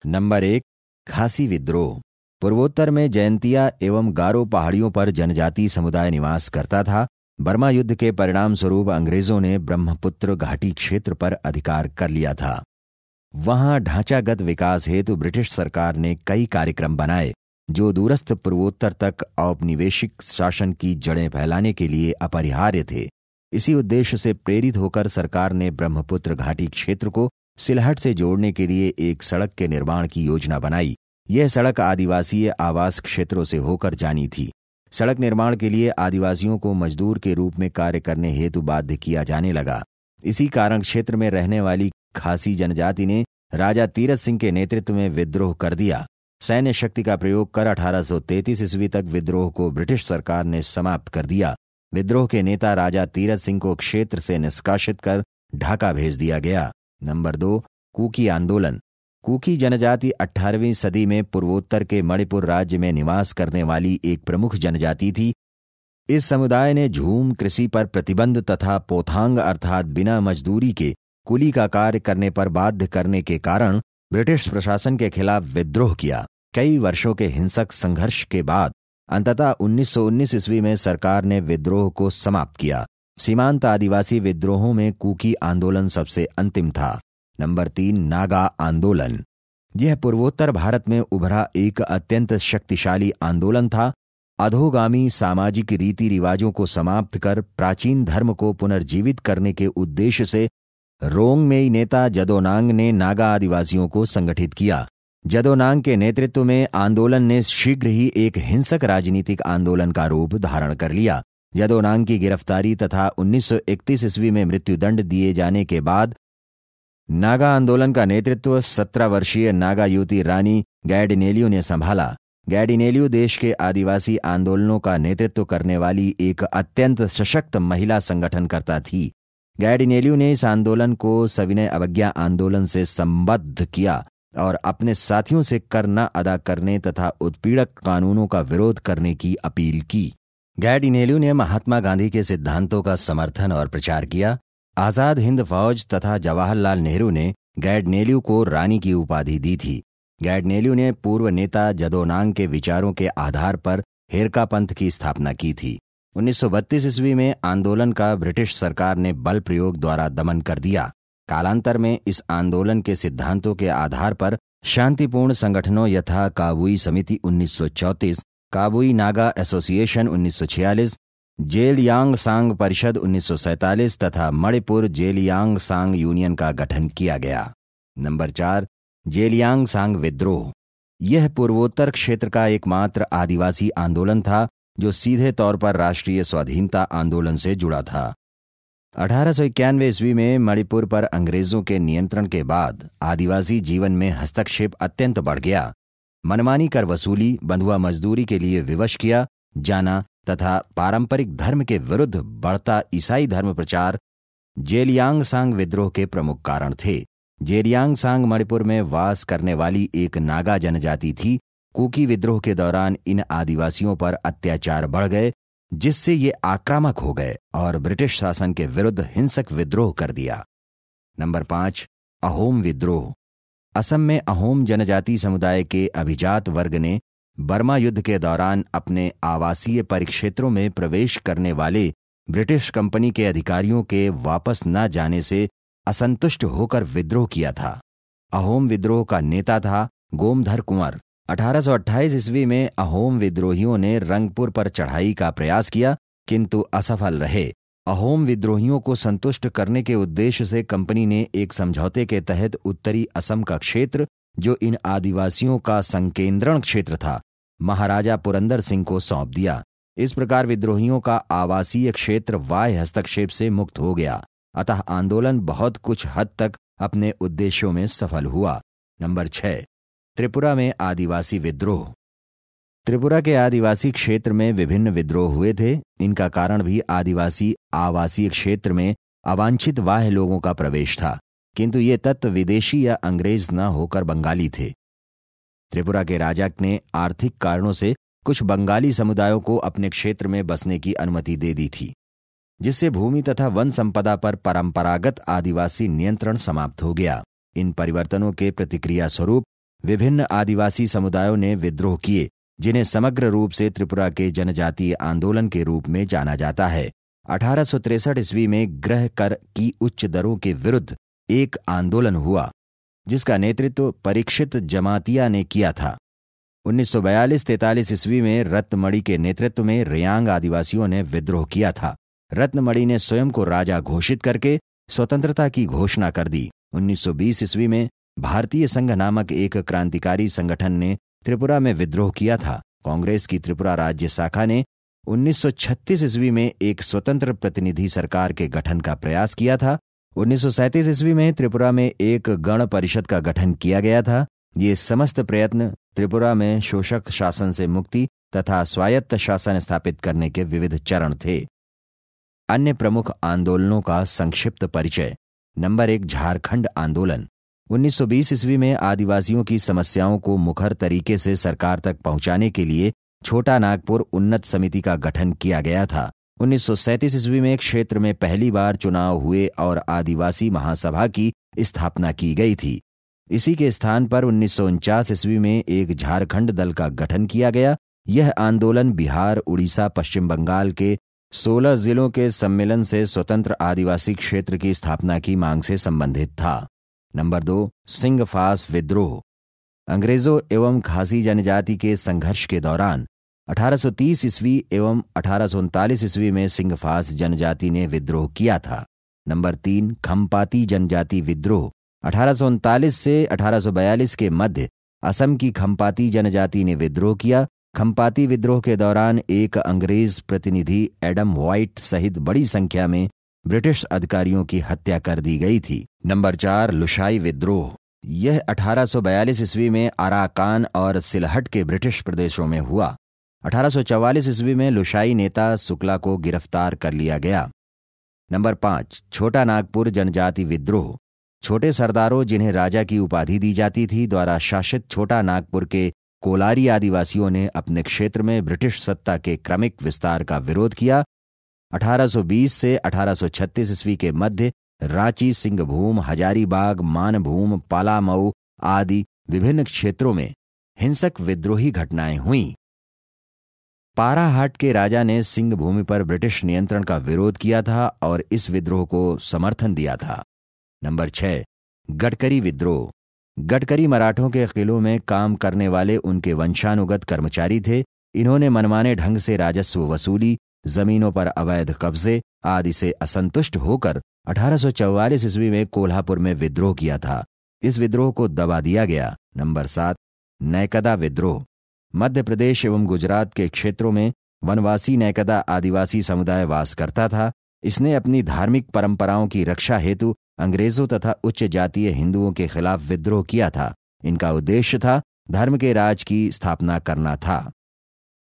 Number 1, खासी विद्रोह। पूर्वोत्तर में जयंतिया एवं गारो पहाड़ियों पर जनजातीय समुदाय निवास करता था। बर्मा युद्ध के परिणाम स्वरूप अंग्रेजों ने ब्रह्मपुत्र घाटी क्षेत्र पर अधिकार कर लिया था। वहां ढांचागत विकास हेतु ब्रिटिश सरकार ने कई कार्यक्रम बनाए जो दूरस्थ पूर्वोत्तर तक औपनिवेशिक शासन की जड़ें फैलाने के लिए अपरिहार्य थे। इसी उद्देश्य से प्रेरित होकर सरकार ने ब्रह्मपुत्र घाटी क्षेत्र को सिलहट से जोड़ने के लिए एक सड़क के निर्माण की योजना बनाई। यह सड़क आदिवासीय आवास क्षेत्रों से होकर जानी थी। सड़क निर्माण के लिए आदिवासियों को मजदूर के रूप में कार्य करने हेतु बाध्य किया जाने लगा। इसी कारण क्षेत्र में रहने वाली खासी जनजाति ने राजा तीरथ सिंह के नेतृत्व में विद्रोह कर दिया। सैन्य शक्ति का प्रयोग कर 1833 ईस्वी तक विद्रोह को ब्रिटिश सरकार ने समाप्त कर दिया। विद्रोह के नेता राजा तीरथ सिंह को क्षेत्र से निष्कासित कर ढाका भेज दिया गया। नंबर 2, कुकी आंदोलन। कुकी जनजाति 18वीं सदी में पूर्वोत्तर के मणिपुर राज्य में निवास करने वाली एक प्रमुख जनजाति थी। इस समुदाय ने झूम कृषि पर प्रतिबंध तथा पोथांग अर्थात बिना मजदूरी के कुली का कार्य करने पर बाध्य करने के कारण ब्रिटिश प्रशासन के खिलाफ विद्रोह किया। कई वर्षों के हिंसक संघर्ष के बाद अंततः 1919 ईस्वी में सरकार ने विद्रोह को समाप्त किया। सीमांत आदिवासी विद्रोहों में कुकी आंदोलन सबसे अंतिम था। नंबर 3, नागा आंदोलन। यह पूर्वोत्तर भारत में उभरा एक अत्यंत शक्तिशाली आंदोलन था। अधोगामी सामाजिक रीति रिवाजों को समाप्त कर प्राचीन धर्म को पुनर्जीवित करने के उद्देश्य से रोंगमेई नेता जदोनांग ने नागा आदिवासियों को संगठित किया। जदोनांग के नेतृत्व में आंदोलन ने शीघ्र ही एक हिंसक राजनीतिक आंदोलन का रूप धारण कर लिया। जदोनांग की गिरफ्तारी तथा 1931 ईस्वी में मृत्युदंड दिए जाने के बाद नागा आंदोलन का नेतृत्व 17 वर्षीय नागा युवती रानी गैडिनेलियो ने संभाला। गैडिनेलियो देश के आदिवासी आंदोलनों का नेतृत्व करने वाली एक अत्यंत सशक्त महिला संगठनकर्ता थी। गैडिनेलियो ने इस आंदोलन को सविनय अवज्ञा आंदोलन से संबद्ध किया और अपने साथियों से कर न अदा करने तथा उत्पीड़क कानूनों का विरोध करने की अपील की। गैडिनेलियो ने महात्मा गांधी के सिद्धांतों का समर्थन और प्रचार किया। आजाद हिंद फौज तथा जवाहरलाल नेहरू ने गैडिनेलियो को रानी की उपाधि दी थी। गैडिनेलियो ने पूर्व नेता जदोनांग के विचारों के आधार पर हेरका पंथ की स्थापना की थी। 1932 ईस्वी में आंदोलन का ब्रिटिश सरकार ने बल प्रयोग द्वारा दमन कर दिया। कालांतर में इस आंदोलन के सिद्धांतों के आधार पर शांतिपूर्ण संगठनों यथा काबुई समिति 1934, काबुई नागा एसोसिएशन 1946, जेलियांग सांग परिषद 1947 तथा मणिपुर जेलियांग सांग यूनियन का गठन किया गया। नंबर 4, जेलियांग सांग विद्रोह। यह पूर्वोत्तर क्षेत्र का एकमात्र आदिवासी आंदोलन था जो सीधे तौर पर राष्ट्रीय स्वाधीनता आंदोलन से जुड़ा था। 1891 ईस्वी में मणिपुर पर अंग्रेजों के नियंत्रण के बाद आदिवासी जीवन में हस्तक्षेप अत्यंत बढ़ गया। मनमानी कर वसूली, बंधुआ मजदूरी के लिए विवश किया जाना तथा पारंपरिक धर्म के विरुद्ध बढ़ता ईसाई धर्म प्रचार जेलियांग सांग विद्रोह के प्रमुख कारण थे। जेलियांग सांग मणिपुर में वास करने वाली एक नागा जनजाति थी। कुकी विद्रोह के दौरान इन आदिवासियों पर अत्याचार बढ़ गए जिससे ये आक्रामक हो गए और ब्रिटिश शासन के विरुद्ध हिंसक विद्रोह कर दिया। नंबर 5, अहोम विद्रोह। असम में अहोम जनजाति समुदाय के अभिजात वर्ग ने बर्मा युद्ध के दौरान अपने आवासीय परिक्षेत्रों में प्रवेश करने वाले ब्रिटिश कंपनी के अधिकारियों के वापस न जाने से असंतुष्ट होकर विद्रोह किया था। अहोम विद्रोह का नेता था गोमधर कुंवर। 1828 ईस्वी में अहोम विद्रोहियों ने रंगपुर पर चढ़ाई का प्रयास किया किंतु असफल रहे। अहोम विद्रोहियों को संतुष्ट करने के उद्देश्य से कंपनी ने एक समझौते के तहत उत्तरी असम का क्षेत्र, जो इन आदिवासियों का संकेंद्रण क्षेत्र था, महाराजा पुरंदर सिंह को सौंप दिया। इस प्रकार विद्रोहियों का आवासीय क्षेत्र बाह्य हस्तक्षेप से मुक्त हो गया। अतः आंदोलन बहुत कुछ हद तक अपने उद्देश्यों में सफल हुआ। नंबर 6, त्रिपुरा में आदिवासी विद्रोह। त्रिपुरा के आदिवासी क्षेत्र में विभिन्न विद्रोह हुए थे। इनका कारण भी आदिवासी आवासीय क्षेत्र में अवांछित बाह्य लोगों का प्रवेश था, किंतु ये तत्व विदेशी या अंग्रेज न होकर बंगाली थे। त्रिपुरा के राजा ने आर्थिक कारणों से कुछ बंगाली समुदायों को अपने क्षेत्र में बसने की अनुमति दे दी थी, जिससे भूमि तथा वन संपदा पर परंपरागत आदिवासी नियंत्रण समाप्त हो गया। इन परिवर्तनों के प्रतिक्रिया स्वरूप विभिन्न आदिवासी समुदायों ने विद्रोह किए, जिन्हें समग्र रूप से त्रिपुरा के जनजातीय आंदोलन के रूप में जाना जाता है। 1863 ईस्वी में गृह कर की उच्च दरों के विरुद्ध एक आंदोलन हुआ, जिसका नेतृत्व परीक्षित जमातिया ने किया था। 1942-43 ईस्वी में रत्नमणि के नेतृत्व में रियांग आदिवासियों ने विद्रोह किया था। रत्नमणि ने स्वयं को राजा घोषित करके स्वतंत्रता की घोषणा कर दी। 1920 ईस्वी में भारतीय संघ नामक एक क्रांतिकारी संगठन ने त्रिपुरा में विद्रोह किया था। कांग्रेस की त्रिपुरा राज्य शाखा ने 1936 ईस्वी में एक स्वतंत्र प्रतिनिधि सरकार के गठन का प्रयास किया था। 1937 ईस्वी में त्रिपुरा में एक गण परिषद का गठन किया गया था। ये समस्त प्रयत्न त्रिपुरा में शोषक शासन से मुक्ति तथा स्वायत्त शासन स्थापित करने के विविध चरण थे। अन्य प्रमुख आंदोलनों का संक्षिप्त परिचय। नंबर 1, झारखंड आंदोलन। 1920 ईस्वी में आदिवासियों की समस्याओं को मुखर तरीके से सरकार तक पहुंचाने के लिए छोटा नागपुर उन्नत समिति का गठन किया गया था। 1937 ईस्वी में क्षेत्र में पहली बार चुनाव हुए और आदिवासी महासभा की स्थापना की गई थी। इसी के स्थान पर 1949 ईस्वी में एक झारखंड दल का गठन किया गया। यह आंदोलन बिहार, उड़ीसा, पश्चिम बंगाल के 16 जिलों के सम्मेलन से स्वतंत्र आदिवासी क्षेत्र की स्थापना की मांग से संबंधित था। नंबर 2, सिंगफास विद्रोह। अंग्रेजों एवं खासी जनजाति के संघर्ष के दौरान 1830 ईस्वी एवं 1839 ईस्वी में सिंगफास जनजाति ने विद्रोह किया था। नंबर 3, खम्पाती जनजाति विद्रोह। 1839 से 1842 के मध्य असम की खम्पाती जनजाति ने विद्रोह किया। खम्पाती विद्रोह के दौरान एक अंग्रेज प्रतिनिधि एडम व्हाइट सहित बड़ी संख्या में ब्रिटिश अधिकारियों की हत्या कर दी गई थी। नंबर 4, लुशाई विद्रोह। यह 1842 ईस्वी में अराकान और सिलहट के ब्रिटिश प्रदेशों में हुआ। 1844 ईस्वी में लुशाई नेता शुक्ला को गिरफ्तार कर लिया गया। नंबर 5, छोटा नागपुर जनजाति विद्रोह। छोटे सरदारों, जिन्हें राजा की उपाधि दी जाती थी, द्वारा शासित छोटा नागपुर के कोलारी आदिवासियों ने अपने क्षेत्र में ब्रिटिश सत्ता के क्रमिक विस्तार का विरोध किया। 1820 से 1836 ईस्वी के मध्य रांची, सिंहभूम, हजारीबाग, मानभूम, पालामऊ आदि विभिन्न क्षेत्रों में हिंसक विद्रोही घटनाएं हुईं। पाराहाट के राजा ने सिंहभूमि पर ब्रिटिश नियंत्रण का विरोध किया था और इस विद्रोह को समर्थन दिया था। नंबर 6, गडकरी विद्रोह। गडकरी मराठों के किलों में काम करने वाले उनके वंशानुगत कर्मचारी थे। इन्होंने मनमाने ढंग से राजस्व वसूली, जमीनों पर अवैध कब्जे आदि से असंतुष्ट होकर 1844 ईस्वी में कोल्हापुर में विद्रोह किया था। इस विद्रोह को दबा दिया गया। नंबर 7, नैकदा विद्रोह। मध्य प्रदेश एवं गुजरात के क्षेत्रों में वनवासी नैकदा आदिवासी समुदाय वास करता था। इसने अपनी धार्मिक परंपराओं की रक्षा हेतु अंग्रेजों तथा उच्च जातीय हिंदुओं के खिलाफ विद्रोह किया था। इनका उद्देश्य था धर्म के राज की स्थापना करना था।